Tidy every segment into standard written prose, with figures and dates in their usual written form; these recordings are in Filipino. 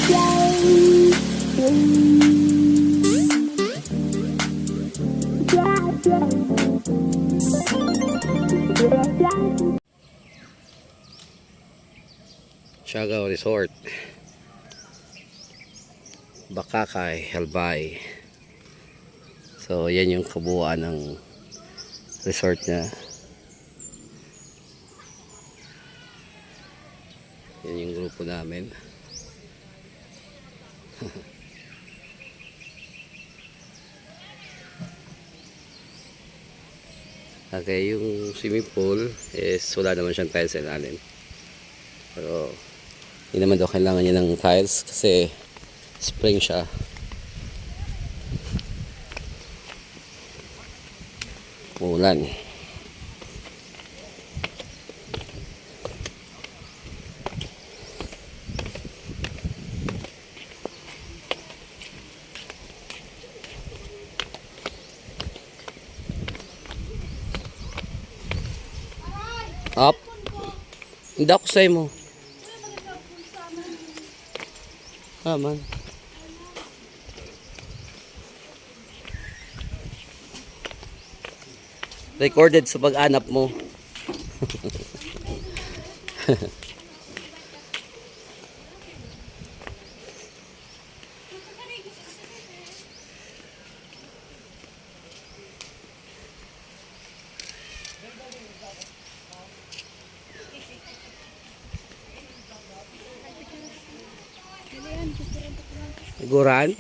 Siargao Resort, Bakakay, Albay. So yan yung kabuuan ng resort niya. Yan yung grupo namin. Okay, yung swimming pool is wala naman siyang tiles sa ilalim. Pero hindi naman daw kailangan niya ng tiles kasi spring siya. Umulan. Up. Hindi ako sa'yo mo. Man. Recorded sa pag-anap mo. Siguran?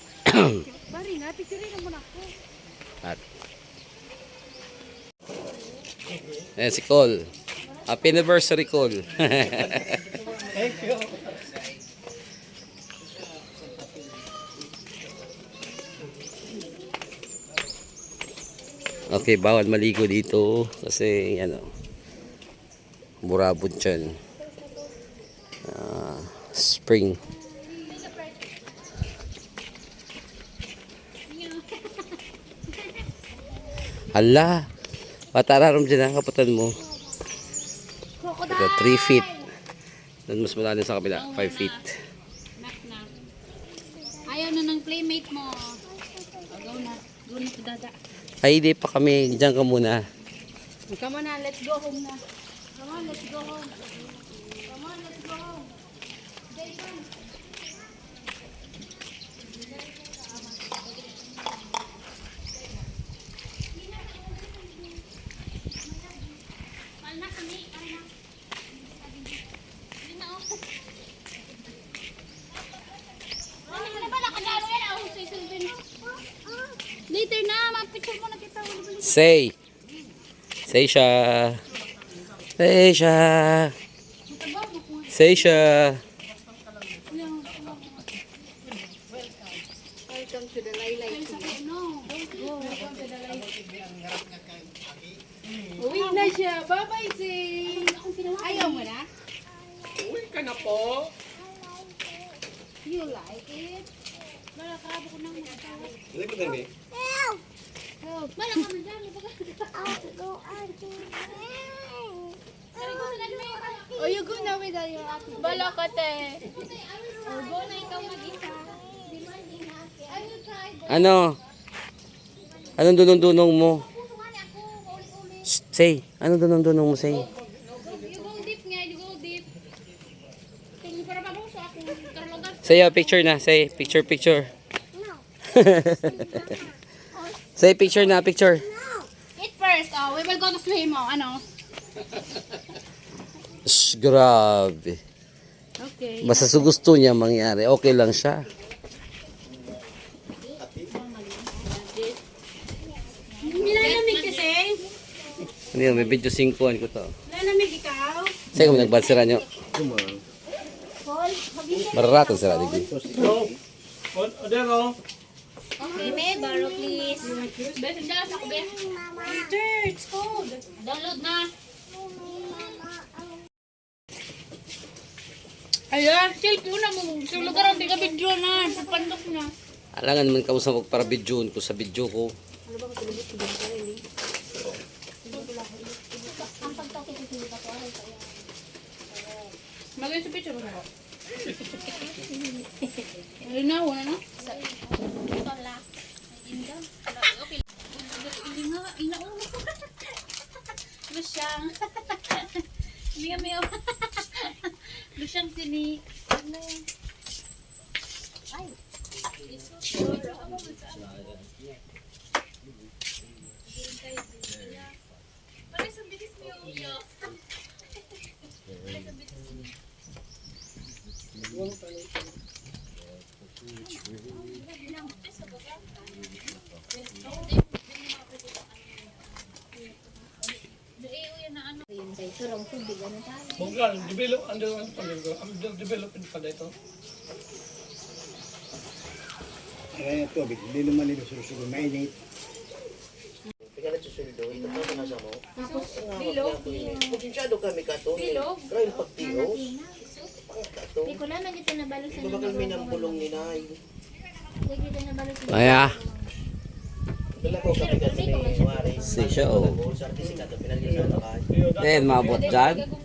Bari na, picturein mo na ako. At ayan si Cole. Happy anniversary, Cole. Thank you. Okay, bawal maligo dito kasi ano, burabot dyan. Spring. Hala, patararam dyan ang kaputan mo. Ito, 3 feet. Doon mas malalim sa kabila, 5 feet. Ayaw na ng playmate mo. Agaw na. Go na si Dada. Ay, di pa kami. Diyan ka muna. Come on na, let's go home na. Come on, let's go home. Come on, let's go home. Later na, mapicture mo na kita. Say. Say siya. Say siya. Say siya. Welcome to the Laylay. No, don't go. Welcome to the Laylay. Uwi na siya. Bye-bye, Say. Ayaw mo na? Uwi ka na po. You like it? Bala, karabo ko nang magkakawa. Hindi ko dami. Bala ka man dyan. Oh, you go na with your ate. Bala ka, te. Oh, go na ikaw mag-isa. Ano? Anong dunong-dunong mo? Shh, say. Anong dunong-dunong mo, say? You go deep nga, you go deep. Tingin para mabuso ako. Karlogan. Say a picture na. Say, picture. Say picture na, picture. Eat first. Oh, we will go to swim. Oh, ano? Shh, grabe. Okay. Basta sa gusto niya mangyari, okay lang siya. Nilalamig kasi. Hindi, may video 5 ko to. Nilalamig ikaw. Say kung nagbasira nyo. Mararatong sila digdi. Odero. Okay, may borrow please. Best dyan sa kubi. It's cold. Download na. Ayan, selfie mo na mo. Sa lugar ang tiga video na. Sa pandok na. Alangan man ka sa para videoon ko sa video ko. Magay sa picture mo na ako. Rina, wala na? Wala. Inda. Okay. Hindi nga, inauna ko. Lusyang. Hindi nga may Lusyang sini. Ano? Ay. Parang sa bilis mo yung uyo. Bonggal, develop, development pa dito. Kaya tubig, hindi naman nila susugo, mainit. Pagkalat sa suldo, ito pa na sa mo. Tapos, bilog. Pagkinsyado kami kato. Bilog. Crime pagtios. Kato. Hindi ko lang nagita na balo sa Ibabakal may nang bulong ni Nay. Nagita na balo sa Kaya, Dala ko kami kato ni Juarez. Si siya, oh. Sa artist kato, pinalya sa bakay. then mabot dyan.